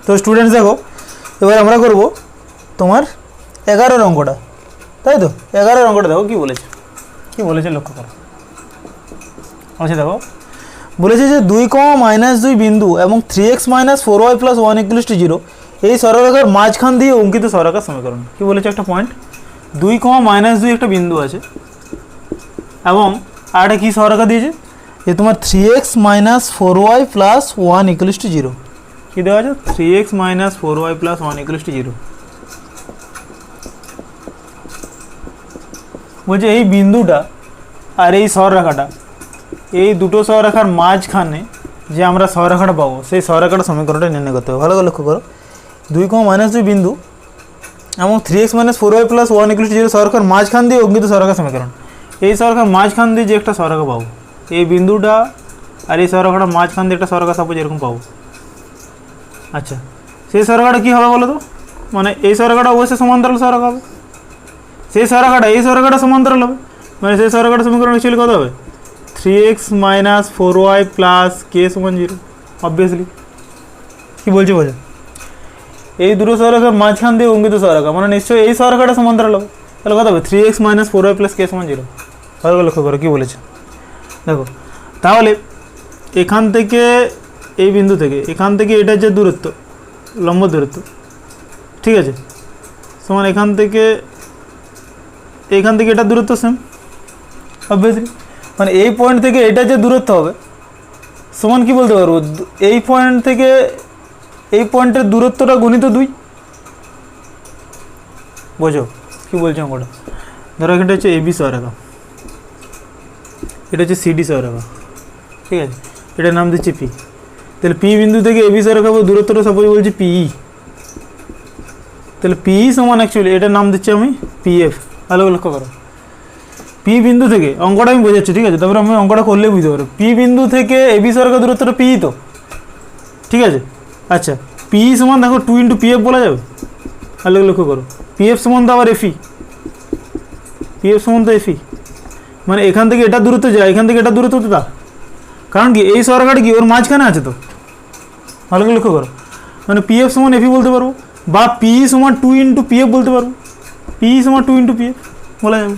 তো স্টুডেন্টস দেখো এবার আমরা করব তোমার 11 অঙ্কটা, তাই তো 11 অঙ্কটা দেখো কি বলেছে লক্ষ্য করো। আচ্ছা দেখো বলেছে যে 2, -2 বিন্দু এবং 3x - 4y + 1 = 0 এই সরলরেখার মাঝখান দিয়ে অঙ্কিত সরলরেখার সমীকরণ। কি বলেছে একটা পয়েন্ট 2, -2 একটা বিন্দু আছে এবং আর একটা কি সরলরেখা দিয়েছে যে তোমার 3x - 4y + 1 = 0। কি দেওয়া আছে 3x - 4y + 1 = 0। বলছে এই বিন্দুটা আর এই সরলরেখাটা, এই দুটো সরলরেখার মাঝখানে যে আমরা সরলরেখাটা পাবো সেই সরলরেখাটার সমীকরণটা নির্ণয় করতে হবে। ভালো করে লক্ষ্য করো 2, -2 বিন্দু এবং 3x - 4y + 1 = 0 সরলরেখার মাঝখান দিয়ে অঙ্কিত সরলরেখার সমীকরণ। এই সরলরেখার মাঝখান দিয়ে যে একটা সরলরেখা পাবো, এই বিন্দুটা আর এই সরলরেখাটার মাঝখান দিয়ে একটা সরলরেখা সাপোজ এরকম পাবো। আচ্ছা সেই সরলরেখাটা কী হবে বলো তো, মানে এই সরলরেখাটা অবশ্যই সমান্তরাল সরলরেখা হবে, সেই সরলরেখাটা এই সরলরেখাটা সমান্তরাল হবে, মানে সেই সরলরেখাটার সমীকরণ অ্যাকচুয়ালি কত হবে 3x - 4y + k = 0। অবভিয়াসলি কী বলছে বোঝা, এই দুটো সরলরেখার মাঝখান দিয়ে অঙ্কিত সরলরেখা মানে নিশ্চয়ই এই সরলরেখাটা সমান্তরাল হবে, তাহলে কত হবে 3x - 4y + k = 0। ভালো করে লক্ষ্য করো কী বলেছে দেখো, তাহলে এখান থেকে এই বিন্দু থেকে এখান থেকে এটার যে দূরত্ব লম্ব দূরত্ব, ঠিক আছে, সমান এখান থেকে এটার দূরত্ব সেম অবভিয়াসলি, মানে এই পয়েন্ট থেকে এটা যে দূরত্ব হবে সমান কি বলতে পারবো এই পয়েন্ট থেকে এই পয়েন্টের দূরত্বটা গুণিত 2। বোঝো কি বলছো অঙ্কটা, ধরো এখানটা হচ্ছে এবি সরলরেখা, এটা হচ্ছে সিডি সরলরেখা, ঠিক আছে, এটার নাম দিচ্ছি পি, তাহলে পি বিন্দু থেকে এবি সরলরেখা দূরত্বটা সাপোজ বলছি পিই, তাহলে পিই সমান অ্যাকচুয়ালি এটার নাম দিচ্ছি আমি পিএফ। ভালো লক্ষ্য করো পি বিন্দু থেকে অঙ্কটা আমি বোঝাচ্ছি, ঠিক আছে, তারপরে আমি অঙ্কটা করলে বুঝতে পারো পি বিন্দু থেকে এবি সরলরেখার দূরত্বটা পিই তো, ঠিক আছে। আচ্ছা পি সমান দেখো 2 × পিএফ বলা যাবে। ভালো লক্ষ্য করো পিএফ সমান তো আবার এফই, পিএফ সমান তো এফই, মানে এখান থেকে এটা দূরত্ব যায় এখান থেকে এটা দূরত্ব তো তা, কারণ কি এই সরলরেখাটা কি ওর মাঝখানে আছে তো। ভালো করে লক্ষ্য করো মানে পিএফ সমান এফই বলতে পারবো বা পি সমান 2 × পিএফ বলতে পারবো, পি সমান 2 × পিএফ বলা যাবে।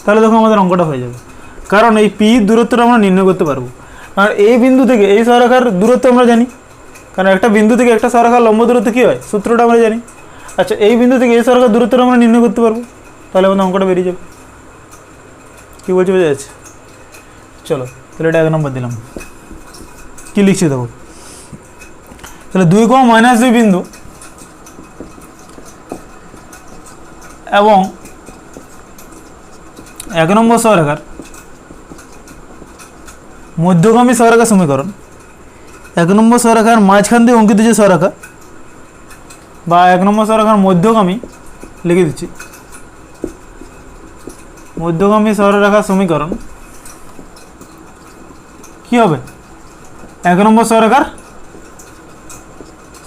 তাহলে দেখো আমাদের অঙ্কটা হয়ে যাবে, কারণ এই পি দূরত্বটা আমরা নির্ণয় করতে পারবো, আর এই বিন্দু থেকে এই সরলরেখার দূরত্ব আমরা জানি, কারণ একটা বিন্দু থেকে একটা সরলরেখার লম্ব দূরত্ব কী হয় সূত্রটা আমরা জানি। আচ্ছা এই বিন্দু থেকে এই সরলরেখার দূরত্বটা আমরা নির্ণয় করতে পারবো, তাহলে আমাদের অঙ্কটা বেরিয়ে যাবে। কী বলছে বোঝা যাচ্ছে? চলো তাহলে এটা 1 নম্বর দিলাম। কী লিখছি দেখো, তাহলে 2, -2 বিন্দু এবং 1 নম্বর সরলরেখার মধ্যগামী সরলরেখার সমীকরণ। 1 নম্বর সরলরেখার মাঝখান দিয়ে অঙ্কিত যে সরলরেখা বা 1 নম্বর সরলরেখার মধ্যগামী লিখে দিচ্ছি, মধ্যগামী সরলরেখার সমীকরণ কি হবে 1 নম্বর সরলরেখার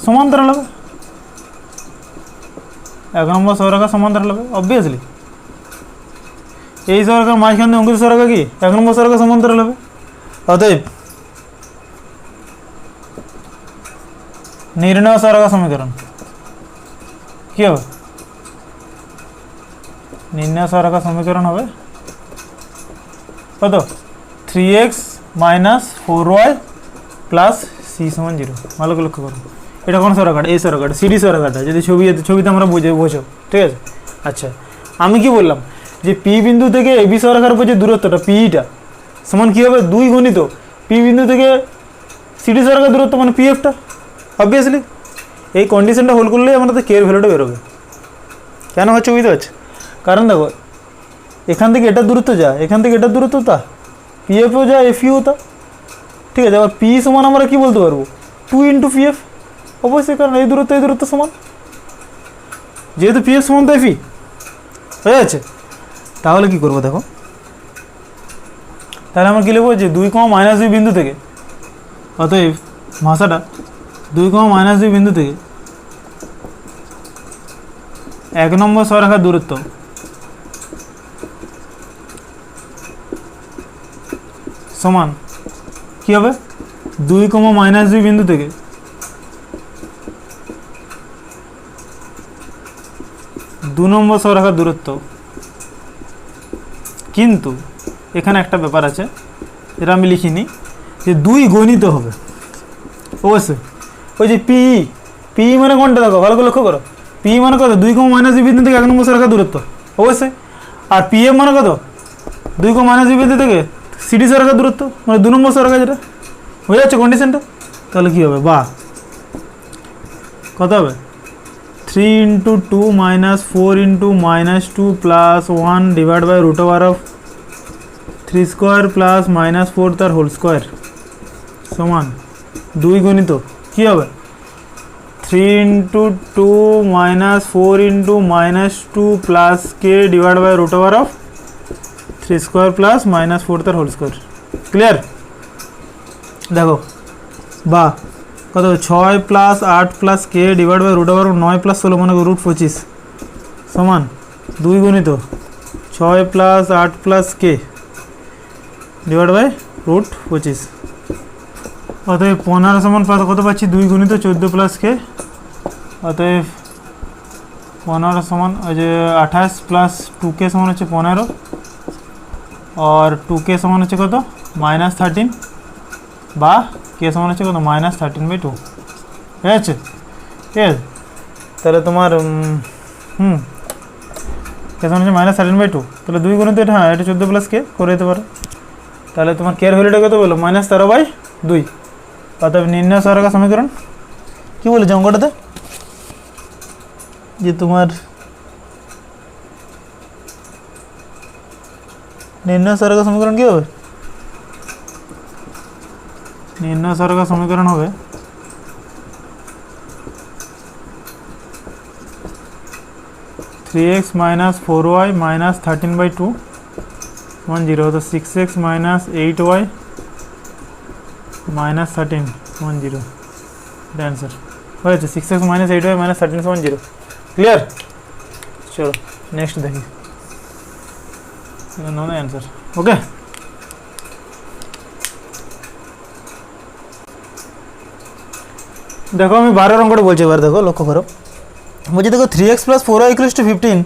সমান্তরাল হবে, 1 নম্বর সরলরেখা সমান্তরাল হবে অবভিয়াসলি। এই সরলরেখার মাঝখান দিয়ে অঙ্কিত সরলরেখা কি 1 নম্বর সরলরেখা সমান্তরাল হবে। অতএব নির্ণয় সরলরেখা সমীকরণ কি হবে, নির্ণয় সরলরেখা সমীকরণ হবে কত 3x - 4y + c = 0। ভালো করে লক্ষ্য করো এটা কোন সরলরেখা, এই সরলরেখা সিডি সরলরেখাটা যদি ছবিতে আমরা বোঝো, ঠিক আছে। আচ্ছা আমি কি বললাম যে পি বিন্দু থেকে এবি সরলরেখার উপর যে দূরত্বটা পিইটা সমান কী হবে 2 গুণিত পি বিন্দু থেকে সিডি সরলরেখার দূরত্ব মানে পিএফটা অবভিয়াসলি। এই কন্ডিশনটা হোল্ড করলেই আমাদের কে এর ভ্যালুটা বেরোবে। কেন হচ্ছে বুঝতে পারছি, কারণ দেখো এখান থেকে এটা দূরত্ব যা এখান থেকে এটা দূরত্ব তা পিএফও যা এফইও তা, ঠিক আছে। আবার পি সমান আমরা কি বলতে পারবো 2 × পিএফ অবশ্যই, কারণ এই দূরত্ব সমান, যেহেতু পিএফ সমান তো এফই হয়ে যাচ্ছে। তাহলে কি করবো দেখো, তাহলে আমরা কী লিখবো যে 2, -2 বিন্দু থেকে, অতএব ভাষাটা 2, -2 বিন্দু থেকে 1 নম্বর সরলরেখার দূরত্ব সমান কী হবে 2, -2 বিন্দু থেকে 2 নম্বর সরলরেখার দূরত্ব, কিন্তু এখানে একটা ব্যাপার আছে যেটা আমি লিখিনি, যে 2 গণিত হবে অবশ্যই। ওই যে পি মানে কোনটা দেখো ভালো করে লক্ষ্য করো, পি মানে কত 2, -b বিন্দু থেকে 1 নম্বর সরলরেখার দূরত্ব অবশ্যই। আর পিএম মানে কত 2, -b বিন্দু থেকে সিডি সরলরেখার দূরত্ব, মানে 2 নম্বর সরলরেখা, যেটা হয়ে যাচ্ছে কন্ডিশনটা। তাহলে কী হবে, বা কত হবে 3 × 2 - 4 × -2 + 1 ডিভাইড বাই √(3² + -4 তার হোল স্কোয়ার সমান 2 গণিত কী হবে 3 × 2 - 4 × -2 + k ডিভাইড বাই √(3² + -4 তার হোল স্কোয়ার। ক্লিয়ার? দেখো বা কত 6 + 8 + k ডিভাইড বাই √9 + 16 মানে √25 সমান 2 গণিত 6 + 8 + k ডিভাইড বাই √25। অতএব 15 সমান কত পাচ্ছি 2 গণিত 14 + k। অতএব 15 সমান ওই যে 28 + 2k সমান হচ্ছে 15, আর 2k সমান হচ্ছে কত -13, বা k সমান হচ্ছে কত -13/2। ঠিক আছে? ঠিক আছে, তাহলে তোমার k সমান হচ্ছে -13/2। তাহলে 2 গণিত এটা, হ্যাঁ এটা 14 + k করে দিতে পারো। তাহলে তোমার k এর ভ্যালুটা কত বলো -13/2। অতএব নির্ণয় সরলরেখা সমীকরণ কী বলেছে অঙ্কটাতে, যে তোমার নির্ণয় সরলরেখা সমীকরণ কী হবে, নির্ণয় সরলরেখা সমীকরণ হবে (3x - 4y - 13/2 = 0). তো 6x - 8y - 13 = 0। এটা অ্যান্সার হয়েছে, 6x - 8y - 13 = 0। ক্লিয়ার? চলো নেক্সট দেখি, অ্যান্সার। ওকে, দেখো আমি 12 অঙ্কটা বলছি, এবার দেখো লক্ষ্য করো। বলছি দেখো 3x + 4y = 15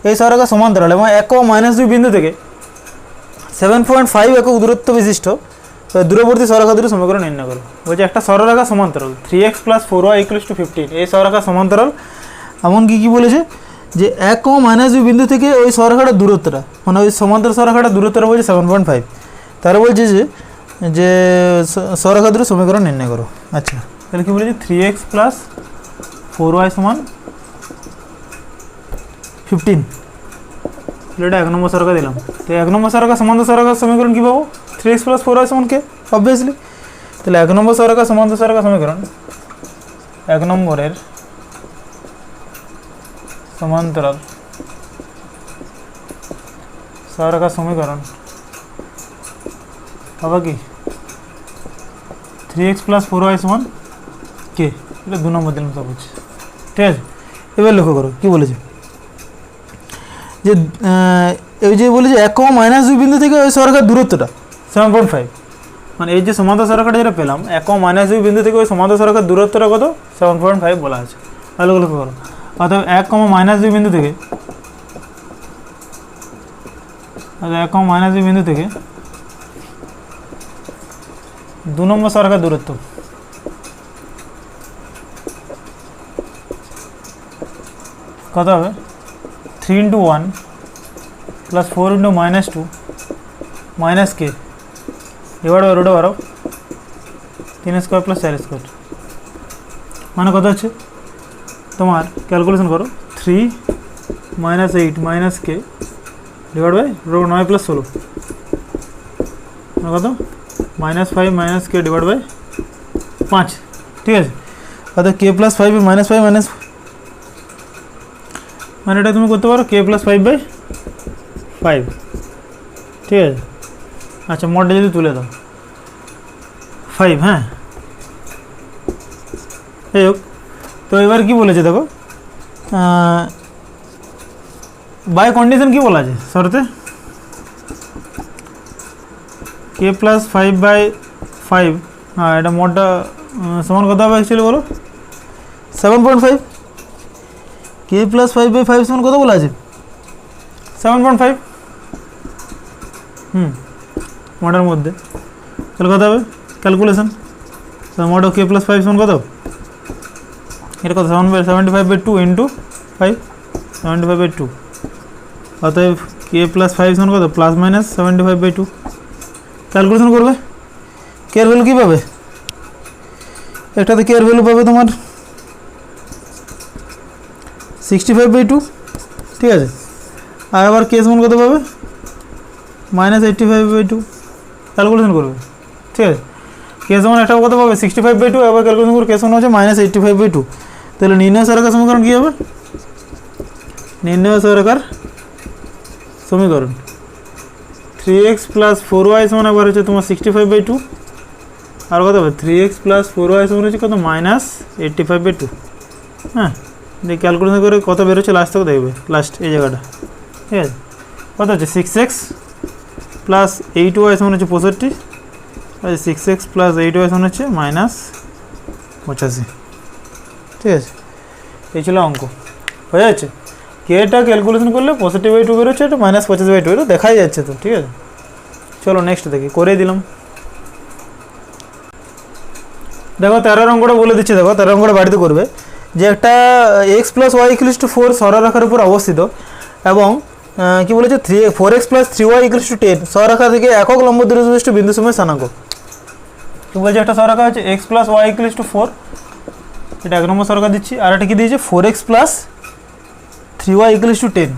এই সরলরেখা সমান্তরাল এবং 1 ও -2 বিন্দু থেকে 7.5 একক দূরত্ব বিশিষ্ট দূরবর্তী সরলরেখা দুটি সমীকরণ নির্ণয় করো। বলছে একটা সরলরেখা সমান্তরাল 3x + 4y = 15 এই সরলরেখা সমান্তরাল, এমনকি কী বলেছে যে 1 ও -2 বিন্দু থেকে ওই সরলরেখাটার দূরত্বটা, মানে ওই সমান্তরাল সরলরেখাটার দূরত্বটা বলছে 7.5। তারা বলছে যে সরলরেখা দুটি সমীকরণ নির্ণয় করো। আচ্ছা, তাহলে কী বলেছে 3x + 4y = 15। এটা 1 নম্বর সরলরেখা দিলাম। তো 1 নম্বর সরলরেখা সমান্তরাল সরলরেখার সমীকরণ কী পাবো 3x + 4y = k অবভিয়াসলি। তাহলে 1 নম্বর সরলরেখা সমান্তরাল সরলরেখা সমীকরণ, 1 নম্বরের সমান্তরাল সরলরেখা সমীকরণ হবে কি 3x + 4y = k। এটা 2 নম্বর দিলাম সব হচ্ছে। ঠিক আছে, এবার লক্ষ্য করো কী বলেছে, যে এই যে বলেছে 1 ও -2 বিন্দু থেকে ওই সরলরেখার দূরত্বটা 7.5, মানে এই যে সমান্তরাল সরলরেখাটা যেটা পেলাম 1 ও -2 বিন্দু থেকে ওই সমান্তরাল সরলরেখার দূরত্বটা কত 7.5 বলা আছে। ভালো লক্ষ্য করো, অর্থাৎ 1 ও -2 বিন্দু থেকে 2 নম্বর সরলরেখার দূরত্ব কত হবে 3 × 1 + 4 × -2 - k ডিভাইড বাই √3² + 4², মানে কত হচ্ছে তোমার ক্যালকুলেশন করো 3 - 8 - k ডিভাইড বাই √9 + 16 মানে কত -5 - k ডিভাইড বাই 5। ঠিক আছে, অর্থাৎ k + 5 -5 মানে এটা তুমি করতে পারো k + 5/5। ঠিক আছে, আচ্ছা মোটটা যদি তুলে দাও 5, হ্যাঁ এই হোক। তো এবার কি বলেছে দেখো, বাই কন্ডিশন কি বলা আছে শর্তে k + 5/5, হ্যাঁ এটা মোটটা সমান কত হবে অ্যাকচুয়ালি বলো 7.5। k কে প্লাস 5/5 সমান কত বলা আছে 7.5 মডের মধ্যে তাহলে কত হবে ক্যালকুলেশন মড কে প্লাস 5 সমান কত এটা কত 75/2 ইন্টু 5 75/2 অতএব কে প্লাস 5 সমান কত প্লাস মাইনাস 75/2 ক্যালকুলেশন করবে কে এর ভ্যালু কী পাবে একটাতে কে এর ভ্যালু পাবে তোমার 65/2 ঠিক আছে আর আবার কে সমান কত পাবে -85/2 ক্যালকুলেশন করবে ঠিক আছে কে সমান একটা কত পাবে 65/2 আবার ক্যালকুলেশন করে কে সমান হচ্ছে -85/2 তাহলে নির্ণয় সরকার সমীকরণ কী হবে নির্ণয় সরকার সমীকরণ 3x + 4y সমান আবার হচ্ছে তোমার 65/2 আর কত হবে 3x + 4y সমান হচ্ছে কত -85/2 হ্যাঁ দিয়ে ক্যালকুলেশন করে কত বেরোচ্ছে লাস্ট থেকে দেখবে লাস্ট এই জায়গাটা ঠিক আছে কত হচ্ছে 6x + 8y সমান হচ্ছে 65 আর 6x + 8y সমান হচ্ছে -85 ঠিক আছে এই ছিল অঙ্ক হয়ে যাচ্ছে কেটা ক্যালকুলেশন করলে 65/2 বেরোচ্ছে এটা -85/2 এটা দেখাই যাচ্ছে তো ঠিক আছে চলো নেক্সট দেখি করে দিলাম দেখো 13 অঙ্কটা বলে দিচ্ছি দেখো 13 অঙ্কটা বাড়িতে করবে যে একটা x + y = 4 সরলরেখার উপর অবস্থিত এবং কি বলেছে 4x + 3y = 10 সরলরেখা থেকে একক লম্ব দূরত্ব বিশিষ্ট বিন্দু সময় স্থানাঙ্ক কি বলছে একটা সরলরেখা আছে x + y = 4 এটা এক নম্বর সরলরেখা দিচ্ছি আর এটা কি দিয়েছে 4x + 3y = 10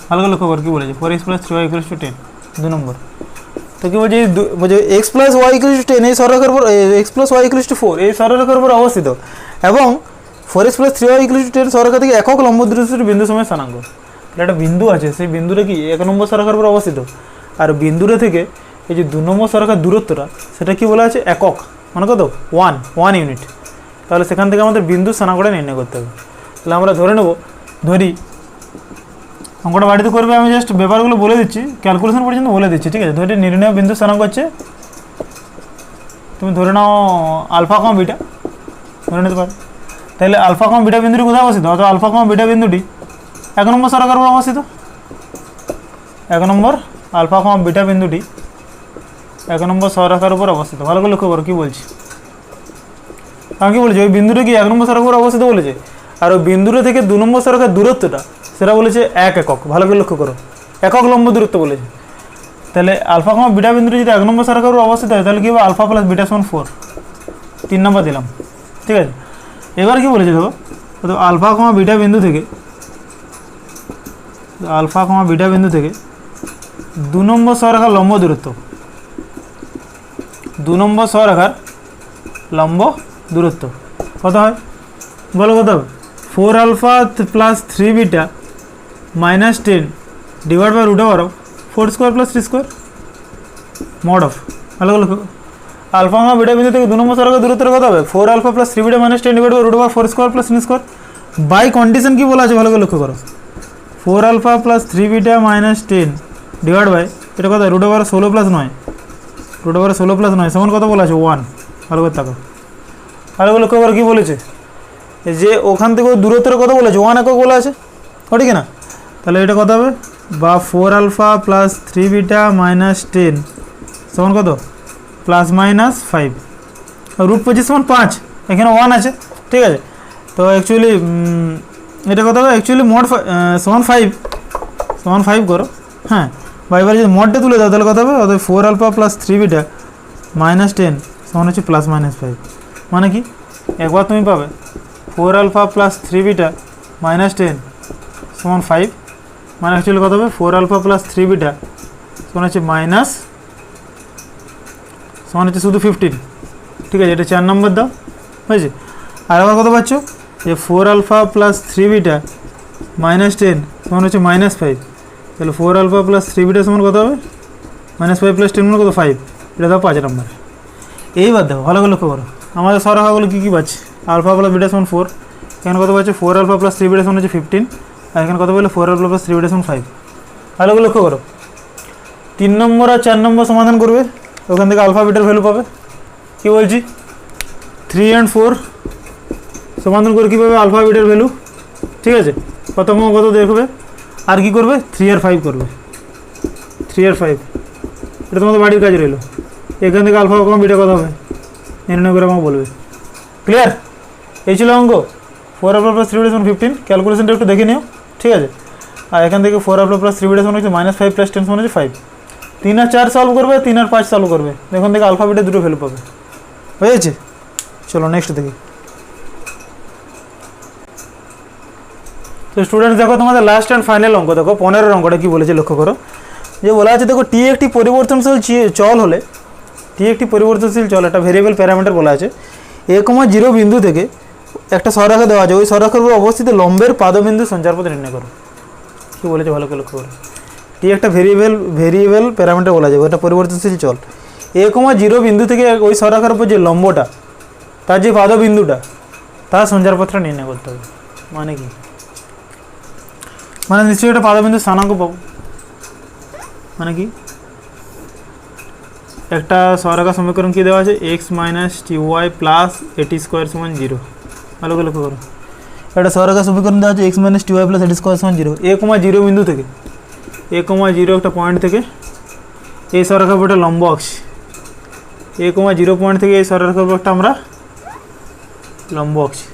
ভালো করে লক্ষ্য কর কি বলেছে 4x + 3y = 10 দুই নম্বর তো কি বলছে x + y = 10 এই সরলরেখার উপর x + y = 4 এই সরলরেখার উপর অবস্থিত এবং 4x + 3y = 10 সরলরেখা থেকে একক লম্ব দূরত্ব বিন্দু সময় স্থানাঙ্ক একটা বিন্দু আছে সেই বিন্দুটা কি এক নম্বর সরলরেখার উপর অবস্থিত আর বিন্দুটা থেকে এই যে দুই নম্বর সরলরেখার দূরত্বটা সেটা কি বলা আছে একক মানে কত 1 ইউনিট তাহলে সেখান থেকে আমাদের বিন্দু স্থানাঙ্কটা নির্ণয় করতে হবে তাহলে আমরা ধরি অঙ্কটা বাড়িতে করবে আমি জাস্ট ব্যাপারগুলো বলে দিচ্ছি ক্যালকুলেশন পর্যন্ত বলে দিচ্ছি ঠিক আছে ধরে নির্ণয় বিন্দু স্থানাঙ্ক হচ্ছে তুমি ধরে নাও আলফা কমা বিটা ধরে নিতে পারো তাহলে আলফা কমা বিটা বিন্দুটি কোথায় অবস্থিত অথবা আলফা কমা বিটা বিন্দুটি এক নম্বর সরলরেখার উপর অবস্থিত এক নম্বর আলফা কমা বিটা বিন্দুটি এক নম্বর সরলরেখার উপর অবস্থিত ভালো করে লক্ষ্য করো কী বলছি আমি কি বলেছি ওই বিন্দুটা কি এক নম্বর সরলরেখার উপর অবস্থিত বলেছে আর ওই বিন্দুটা থেকে দু নম্বর সরলরেখার দূরত্বটা সেটা বলেছে এক একক ভালো করে লক্ষ্য করো একক লম্ব দূরত্ব বলেছে তাহলে আলফা কমা বিটা বিন্দুটি যদি এক নম্বর সরলরেখার উপর অবস্থিত হয় তাহলে কি হবে আলফা + বিটা = 4 3 নম্বর দিলাম ঠিক আছে এবার কি বলেছে দেখো তো আলফা কমা বিটা বিন্দু থেকে দু নম্বর সরলরেখার লম্ব দূরত্ব কত হয় বলো কত হবে 4α + 3β - 10 ডিভাইড বাই √4² + 3² mod of ভালো করে লক্ষ্য আলফা কমা বিটা বিন্দু থেকে দু নম্বর সরলরেখার দূরত্ব কত হবে 4α + 3β - 10 ডিভাইড বাই √4² + 3² বাই কন্ডিশন কি বলা আছে ভালো করে লক্ষ্য করো 4α + 3β - 10 ডিভাইড বাই এটা কত √16 + 9 √16 + 9 সমান কত বলা আছে 1 ভালো করে তাকাও ভালো করে লক্ষ্য করো কী বলেছে যে ওখান থেকে দূরত্বের কত বলেছে 1 একক বলা আছে ঠিক না তাহলে এটা কত হবে বা 4α + 3β - 10 সমান কত ±5 √25 = 5 এখানে 1 আছে ঠিক আছে তো অ্যাকচুয়ালি এটা কত হবে অ্যাকচুয়ালি mod সমান 5 করো হ্যাঁ বা এবার যদি মডটা তুলে দাও তাহলে কত হবে অর্থাৎ 4α + 3β - 10 সমান হচ্ছে ±5 মানে কি একবার তুমি পাবে 4α + 3β - 10 সমান 5 মানে অ্যাকচুয়ালি কত হবে 4α + 3β সমান হচ্ছে সমান হচ্ছে শুধু 15 ঠিক আছে এটা 4 নম্বর দাও হয়েছে আর আবার কত পাচ্ছ যে 4α + 3β - 10 সমান হচ্ছে -5 তাহলে 4α + 3β সমান কত হবে -5 + 10 মানে কত 5 এটা দাও 5 নম্বর এইবার দেখো ভালো করে লক্ষ্য করো আমাদের সরলরেখাগুলো কী পাচ্ছি আলফা + বিটা = 4 এখানে কত পাচ্ছে 4α + 3β সমান হচ্ছে 15 আর এখানে কত বললে 4α + 3β = 5 ভালো করে লক্ষ্য করো 3 নম্বর আর 4 নম্বর সমাধান করবে ওখান থেকে আলফা বিটার ভ্যালু পাবে কি বলছি 3 and 4 সমাধান করে কী পাবে আলফা বিটার ভ্যালু, ঠিক আছে, কত কম কত দেখবে, আর কি করবে 3 আর 5 করবে, 3 আর 5, এটা তোমাদের বাড়ির কাজে রইলো। এখান থেকে আলফা কম বিটা কত হবে নির্ণয় করে আমাকে বলবে। ক্লিয়ার? এই ছিল অঙ্ক 4 আলফা প্লাস 3 বিটা সমান 15। ক্যালকুলেশনটা একটু দেখে নিও, ঠিক আছে। আর এখান থেকে 4 আলফা প্লাস 3 বিটা সমান হচ্ছে -5 প্লাস 10 সমান হচ্ছে 5। 3 আর 4 সলভ করবে, 3 আর 5 সলভ করবে, এখান থেকে আলফা বিটা দুটো ভ্যালু পাবে। হয়েছে? চলো নেক্সট দেখি। তো স্টুডেন্টস দেখো তোমাদের লাস্ট অ্যান্ড ফাইনাল অঙ্ক দেখো 15 অঙ্কটা কী বলেছে লক্ষ্য করো। যে বলা আছে দেখো টি একটি পরিবর্তনশীল চল হলে, টি একটি পরিবর্তনশীল চল, একটা ভেরিয়েবল প্যারামিটার বলা আছে, 1,0 বিন্দু থেকে একটা সরলরেখা দেওয়া আছে, ওই সরলরেখার উপর অবস্থিত লম্বের পাদবিন্দু সঞ্চারপথ নির্ণয় করো। কী বলেছে ভালো করে লক্ষ্য করো। টি একটা ভেরিয়েবল প্যারামিটার বলা যায়, ওটা পরিবর্তনশীল চল। 1,0 বিন্দু থেকে ওই সরলরেখার উপর যে লম্বটা, তার যে পাদবিন্দুটা, তার সঞ্চারপথটা নির্ণয় করতে হবে। মানে কি? মানে নিশ্চয়ই একটা পাদবিন্দু স্থানাঙ্ক পাবো। মানে কি? একটা সরলরেখা সমীকরণ কী দেওয়া আছে, x - ty প্লাস at² সমান 0। ভালো করে লক্ষ্য করো, একটা সরলরেখা সমীকরণ দেওয়া আছে x - ty প্লাস at² সমান 0। 1,0 বিন্দু থেকে, 1,0 একটা পয়েন্ট থেকে এই সরলরেখার উপর একটা লম্ব আঁকছি। 1,0 পয়েন্ট থেকে এই সরলরেখার উপর একটা আমরা লম্ব আঁকছি,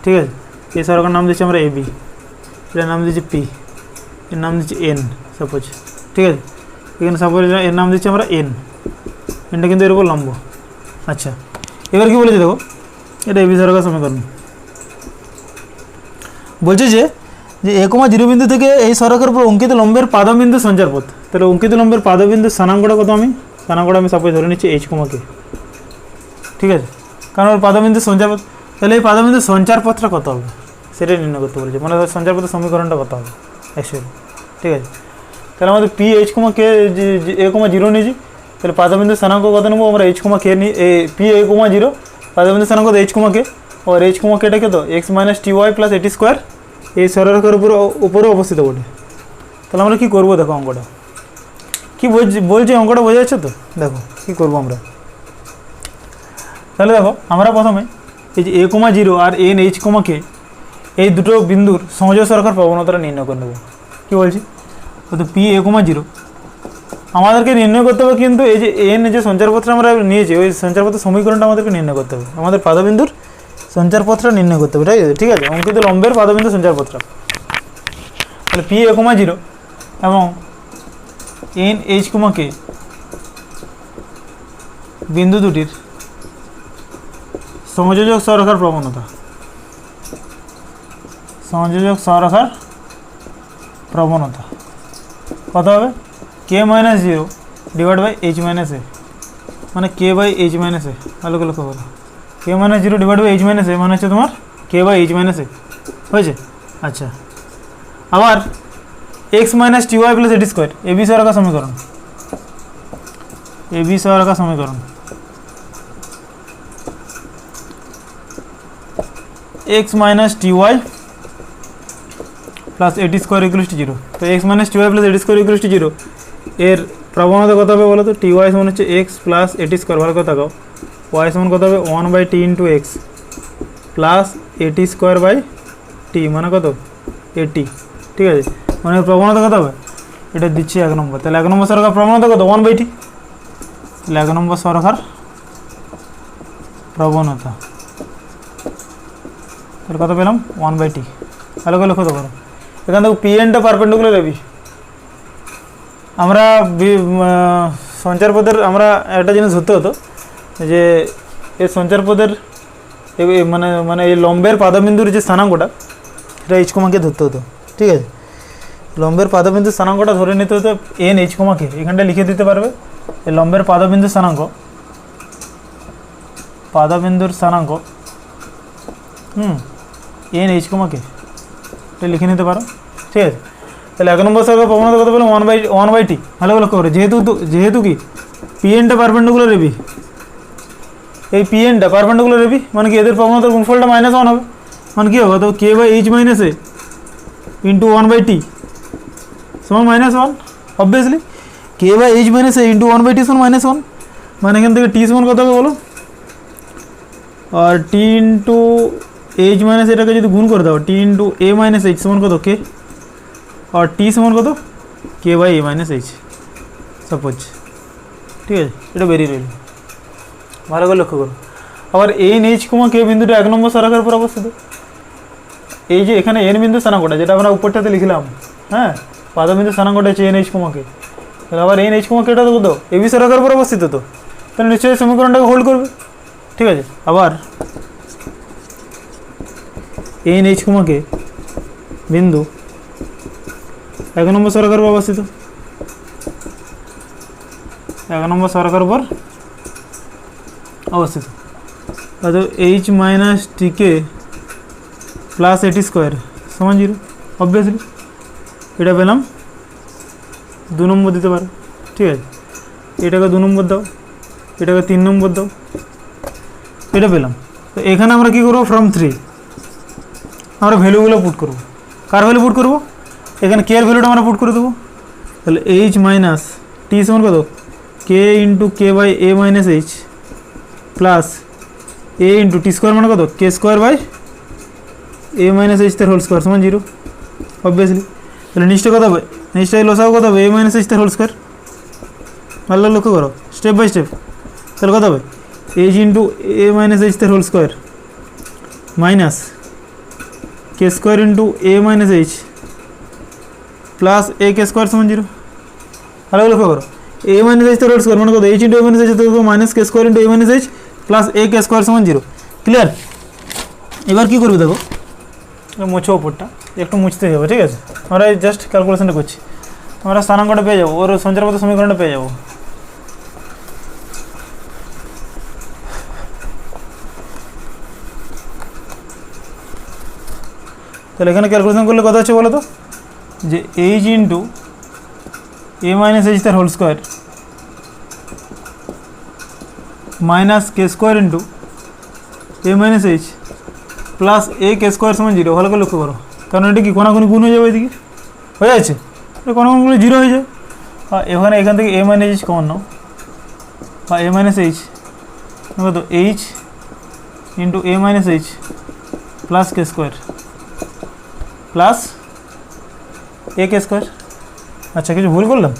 ঠিক আছে। এই সরলরেখার নাম দিচ্ছি আমরা AB, এটার নাম দিচ্ছি P, এর নাম দিচ্ছি N সাপোজ, ঠিক আছে। এখানে সাপোজ এর নাম দিচ্ছি আমরা N, এনটা কিন্তু এর উপর লম্ব। আচ্ছা, এবার কি বলেছে দেখো, এটা এবি সরলরেখার সমীকরণ বলছে যে 1,0 বিন্দু থেকে এই সরলরেখার উপর অঙ্কিত লম্বের পাদবিন্দু সঞ্চারপথ। তাহলে অঙ্কিত লম্বের পাদবিন্দুর স্থানাঙ্কটা কত, স্থানাঙ্কটা আমি সাপোজ ধরে নিচ্ছি h, ঠিক আছে, কারণ ওর পাদবিন্দু সঞ্চারপথ। তাহলে এই পাদবিন্দু সঞ্চারপথটা কত হবে সেটাই নির্ণয় করতে বলেছে, মানে সঞ্চারপথের সমীকরণটা কত হবে অ্যাকচুয়ালি, ঠিক আছে। তাহলে আমাদের p h, k 1,0 নিয়েছি, তাহলে পাদবিন্দু স্থানাঙ্ক কত নেবো আমরা h, k নিই। p 1,0 পাদবিন্দু স্থানাঙ্ক কত h, k, আর h, kটা কত x - ty প্লাস at², এই সরলরেখার উপরে অবস্থিত বলে। তাহলে আমরা কী করবো দেখো, অঙ্কটা কী বলছি, অঙ্কটা বোঝা যাচ্ছে তো? দেখো কী করবো আমরা। তাহলে দেখো আমরা প্রথমে এই যে 1,0 আর n h, k এই দুটো বিন্দুর সংযোগ সরলরেখার প্রবণতাটা নির্ণয় করে নেব। কী বলছি, তো p 1,0 আমাদেরকে নির্ণয় করতে হবে, কিন্তু এই যে n যে সঞ্চারপথটা আমরা নিয়েছি, ওই সঞ্চারপথের সমীকরণটা আমাদেরকে নির্ণয় করতে হবে, আমাদের পাদবিন্দুর সঞ্চারপথটা নির্ণয় করতে হবে, ঠিক আছে, অঙ্কিত লম্বের পাদবিন্দু সঞ্চারপথটা। তাহলে p 1,0 এবং n h, k বিন্দু দুটির সংযোজক সরলরেখার প্রবণতা, সংযোজক সরলরেখার প্রবণতা কত হবে, k - 0 divide by h - a, মানে k বাই h - a। ভালো করে লক্ষ্য করো, k - 0 divide by h - a মানে হচ্ছে তোমার k বাই h - a হয়েছে। আচ্ছা, আবার x - ty plus at², AB সরলরেখা সমীকরণ, এবি সরলরেখা সমীকরণ x - ty প্লাস at² = 0। তো x - ty প্লাস at² = 0 এর প্রবণতা কত হবে বলো তো, ty সমান হচ্ছে x প্লাস at², ভালো কথা থাকো, y সমান কত হবে 1/t into x plus at²/t, মানে কত 80, ঠিক আছে। মানে প্রবণতা কত হবে, এটা দিচ্ছি 1 নম্বর। তাহলে 1 নম্বর সরলরেখার প্রবণতা কত 1/t, তাহলে 1 নম্বর সরলরেখার প্রবণতা, তাহলে কত পেলাম 1/t। ভালো করে লক্ষ্য করো, এখান থেকে pnটা পারপেন্ডিকুলার এবি। আমরা সঞ্চারপথের আমরা একটা জিনিস ধরতে হতো যে এই সঞ্চারপথের মানে এই লম্বের পাদবিন্দুর যে স্থানাঙ্কটা, সেটা h, k ধরতে হতো, ঠিক আছে। লম্বের পাদবিন্দুর স্থানাঙ্কটা ধরে নিতে হতো n h, k, এখানটা লিখে দিতে পারবে এই লম্বের পাদবিন্দুর স্থানাঙ্ক, পাদবিন্দুর স্থানাঙ্ক n h, k এটা লিখে নিতে পারো, ঠিক আছে। তাহলে 1 নম্বর সরলরেখার প্রবণতা কত পেলাম 1/t। ভালো করে লক্ষ্য করে, যেহেতু কি pnটা পারপেন্ডিকুলার এবি, এই pnটা পারপেন্ডিকুলার এবি, মানে কি এদের প্রবণতার গুণফলটা -1 হবে, মানে কি হবে, তো k by h - a into 1/t সমান -1, obviously k by h - a into 1/t সমান -1, মানে এখান থেকে t সমান কত হবে বলো, আর t ইন্টু এইচ মাইনাস এটাকে যদি গুণ করে দাও T into A minus H সমান কত কে, আর টি সমান কত K by A minus H suppose, ঠিক আছে, এটা বেরিয়ে রইল। ভালো করে লক্ষ্য করো। আবার এন এইচ কমা কে বিন্দুটা 1 নম্বর সরকের উপর অবস্থিত। এই যে এখানে এন বিন্দু স্থানাঙ্কটা যেটা আমরা উপরটাতে লিখলাম, হ্যাঁ, পাদবিন্দু স্থানাঙ্কটা হচ্ছে এন এইচ কমা কে। তাহলে আবার এন এইচ কমা কেটা তো কত এবি সরকের উপর অবস্থিত, তো তাহলে নিশ্চয়ই সমীকরণটাকে হোল্ড করবে, ঠিক আছে। আবার এন এইচ কমা কে বিন্দু 1 নম্বর সরকের উপর অবস্থিত, 1 নম্বর সরকের উপর অবস্থিত। তো এইচ মাইনাস টিকে প্লাস এটি স্কোয়ার সমান 0, অবভিয়াসলি এটা পেলাম 2 নম্বর দিতে পারো, ঠিক আছে। এটাকে 2 নম্বর দাও, এটাকে 3 নম্বর দাও, এটা পেলাম। তো এখানে আমরা কী করবো, ফ্রম 3 আমরা ভ্যালুগুলো পুট করবো। কার ভ্যালু পুট করবো, এখানে কে এর ভ্যালুটা আমরা পুট করে দেবো। তাহলে এইচ মাইনাস টি সমান কত K into K by A minus H plus A into T square মানে কত K square by A minus H তার হোল স্কোয়ার সমান 0, অবভিয়াসলি। তাহলে নিশ্চয় কত হবে, নিশ্চয়ই লসাও কত হবে এ মাইনাস এইচ তার হোল স্কোয়ার। ভালো লক্ষ্য করো স্টেপ বাই স্টেপ। তাহলে কত হবে H into A minus H তার whole square minus K square into A minus H plus A K square সমান 0। ভালো লক্ষ্য করো, এ মাইনাস এইচ তার হোল স্কোয়ার মানে কত H into A minus H minus K square into A minus H plus A K square সমান 0। Clear? এবার কী করবে দেখো, মুছো ওপরটা একটু মুছতে হবে, ঠিক আছে। আমরা জাস্ট ক্যালকুলেশনটা করছি, আমরা স্থানাঙ্কটা পেয়ে যাবো, ওর সঞ্চারপথ সমীকরণটা পেয়ে যাবো। তাহলে এখানে ক্যালকুলেশন করলে কত হচ্ছে বলো তো, যে H into A minus H তার whole square minus K square into A minus H plus A K square সমান 0। ভালো করে লক্ষ্য করো, কারণ এটা কি কোনাকুনি গুণ হয়ে যাবে, এদিকে হয়ে যাচ্ছে, কোনাকুনি 0 হয়ে যায়। আর এখানে এখান থেকে এ মাইনাস এইচ কমন নাও, বা এ মাইনাস এইচ কত H into A minus H plus K square plus A K square. আচ্ছা কিছু ভুল করলাম,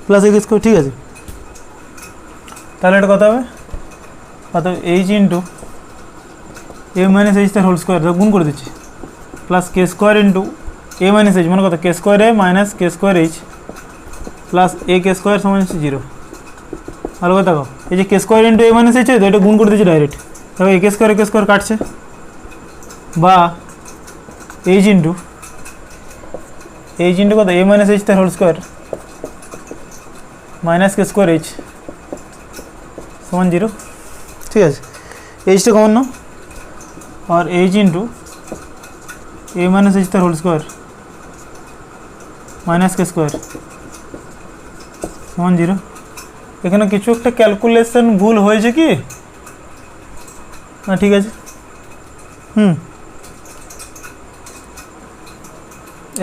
প্লাস এ কে স্কোয়ার, ঠিক আছে। তাহলে এটা কত হবে, কত H into A minus H তার হোল স্কোয়ার গুণ করে দিচ্ছি plus K square into A minus H মানে কত কে স্কোয়ার এ মাইনাস কে স্কোয়ার এইচ প্লাস এ কে স্কোয়ার সমান 0। ভালো কথা দেখো, এই যে কে square into A minus H তো এটা গুণ করে দিচ্ছি ডাইরেক্ট, দেখো এ কে স্কোয়ার কাটছে, বা এইচ ইন্টু কত এ মাইনাস এইচ তার হোল স্কোয়ার মাইনাস কে স্কোয়ার এইচ সমান 0, ঠিক আছে। এইচটা কমন নাও, और एच इंटू ए माइनस एच तार होल स्क्वायर माइनस के स्क्वायर समान 0। এখানে কিছু একটা ক্যালকুলেশন ভুল হয়েছে কি না, ঠিক আছে।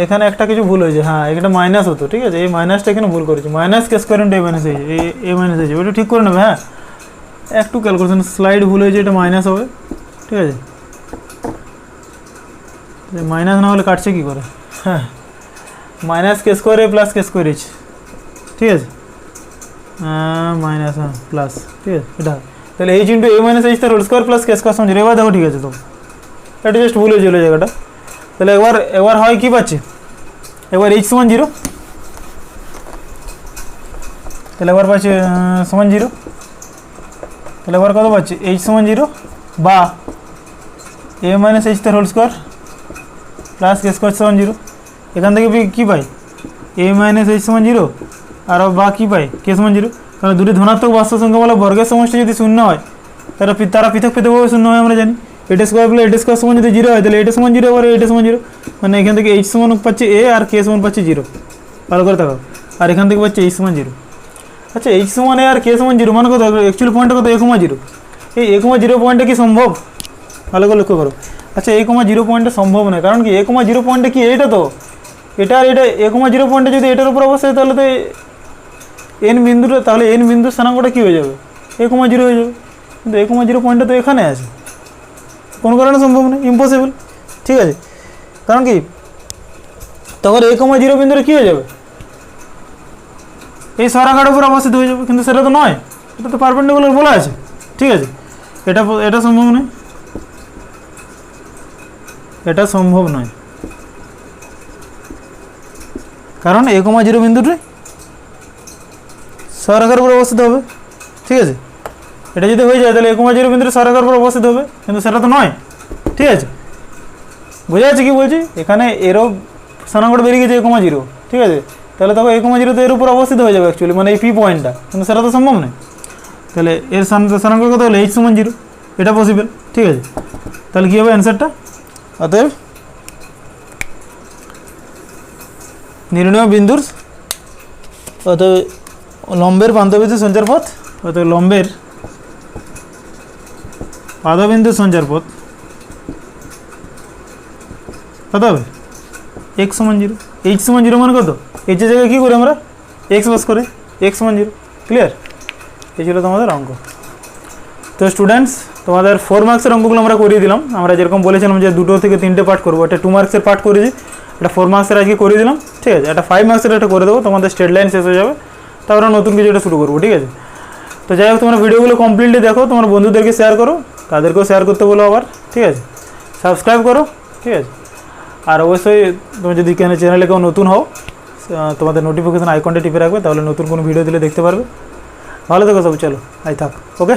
এখানে একটা কিছু ভুল হয়েছে, হ্যাঁ এটা মাইনাস হতো, ঠিক আছে। এই মাইনাসটা এখানে ভুল করেছি, minus K square into A minus H, A minus H ওটা ঠিক করে নেবে। হ্যাঁ একটু ক্যালকুলেশন স্লাইড ভুল হয়েছে, এটা মাইনাস হবে, ঠিক আছে। মাইনাস না হলে কাটছে কী করে, হ্যাঁ মাইনাস কে স্কোয়ার এ প্লাস কে স্কোয়ার এইচ, ঠিক আছে, মাইনাস হ্যাঁ প্লাস, ঠিক আছে এটা। তাহলে H into A minus H তার হোল স্কোয়ার প্লাস কে স্কোয়ার সমান 0। এবার দেখো ঠিক আছে, তো এটা জাস্ট ভুল হয়ে চলে জায়গাটা। তাহলে এবার হয় কী পাচ্ছি, এবার এইচ সমান 0, তাহলে এবার পাচ্ছি সমান 0। তাহলে এবার কত পাচ্ছি এইচ সমান 0 বা এ মাইনাস এইচ তার হোল স্কোয়ার প্লাস কে স্কোয়ার সমান 0। এখান থেকে কী পাই এ মাইনাস এইচ সমান 0 আর বা কী পাই কে সমান 0, কারণ দুটি ধনাত্মক বাস্তব সংখ্যা বলে বর্গের সমষ্টি যদি শূন্য হয় তারা পৃথক পৃথকভাবে শূন্য হয় আমরা জানি। এটা স্কোয়ার বলে এটা স্কোয়ার সমান যদি 0 হয় তাহলে এটা সমান 0 এবার এটা সমান 0, মানে এখান থেকে এইচ সমান পাচ্ছি এ আর কে সমান পাচ্ছি 0। ভালো করে থাকো, আর এখান থেকে পাচ্ছি এইচ সমান 0। আচ্ছা এইচ সমান এ আর কে সমান 0 মানে কত, অ্যাকচুয়ালি পয়েন্টটা কত 1,0। এই 1,0 পয়েন্টটা কি সম্ভব, ভালো করে লক্ষ্য করো। আচ্ছা 1,0 পয়েন্টটা সম্ভব নয়, কারণ কি 1,0 পয়েন্টটা কি এটা, তো এটা আর এটা 1,0 পয়েন্টটা যদি এটার উপর অবস্থায় তাহলে তো এন বিন্দুটা, তাহলে এন বিন্দুর স্থানাঙ্কটা কী হয়ে যাবে 1,0 হয়ে যাবে, কিন্তু 1,0 পয়েন্টটা তো এখানে আছে, কোনো কারণে সম্ভব নয়, ইম্পসিবল। ঠিক আছে, কারণ কি তখন a, 0 বিন্দুরে কী হয়ে যাবে, এই সরেখাটার উপর অবস্থিত হয়ে যাবে, কিন্তু সেটা তো নয়, এটা তো পারপেন্ডিকুলার বলা আছে। ঠিক আছে, এটা সম্ভব নয়, এটা সম্ভব নয়, কারণ a, 0 বিন্দুটি সরেখার উপর অবস্থিত হবে। ঠিক আছে, এটা যদি হয়ে যায় তাহলে a, 0 বিন্দুটি সরেখার উপর অবস্থিত হবে, কিন্তু সেটা তো নয়। ঠিক আছে, বোঝা যাচ্ছে কি বলছি, এখানে এরও স্থানাঙ্ক বেরিয়ে গেছে a, 0। ঠিক আছে, তাহলে তখন a, 0 তো এর উপর অবস্থিত হয়ে যাবে অ্যাকচুয়ালি, মানে এই পি পয়েন্টটা, কিন্তু সেটা তো সম্ভব নয়। তাহলে এর স্থানাঙ্ক কত হলো h = 0, এটা পসিবল। ঠিক আছে, তাহলে কী হবে অ্যান্সারটা, অতএব নির্ণয় বিন্দুর, অতএব লম্বের প্রান্তবিন্দু সঞ্চার পথ, অতএব লম্বের পাদবিন্দু সঞ্চার পথ কত হবে, x = 0। h = 0 মানে কত, h এর জায়গায় কী করি আমরা, x বাস করে, x = 0। ক্লিয়ার, এই ছিল তোমাদের অঙ্ক। তো স্টুডেন্টস, তোমাদের 4 মার্কসের অঙ্কগুলো আমরা করিয়ে দিলাম। আমরা যেরকম বলেছিলাম যে 2 থেকে 3টে পার্ট করবো, এটা 2 মার্কসের পার্ট করেছি, এটা 4 মার্কসের আজকে করিয়ে দিলাম। ঠিক আছে, এটা 5 মার্কসের একটা করে দেবো, তোমাদের স্টেট লাইন শেষ হয়ে যাবে, তারপরে নতুন কিছু এটা শুরু করবো। ঠিক আছে, তো যাই হোক তোমরা ভিডিওগুলো কমপ্লিটলি দেখো, তোমার বন্ধুদেরকে শেয়ার করো, তাদেরকেও শেয়ার করতে বলো আবার। ঠিক আছে, সাবস্ক্রাইব করো। ঠিক আছে, আর অবশ্যই তুমি যদি চ্যানেলে কেউ নতুন হও, তোমাদের নোটিফিকেশন আইকনটা টিপে রাখবে, তাহলে নতুন কোনো ভিডিও দিলে দেখতে পারবে। ভালো থেকো সব, চলো আই থাক, ওকে।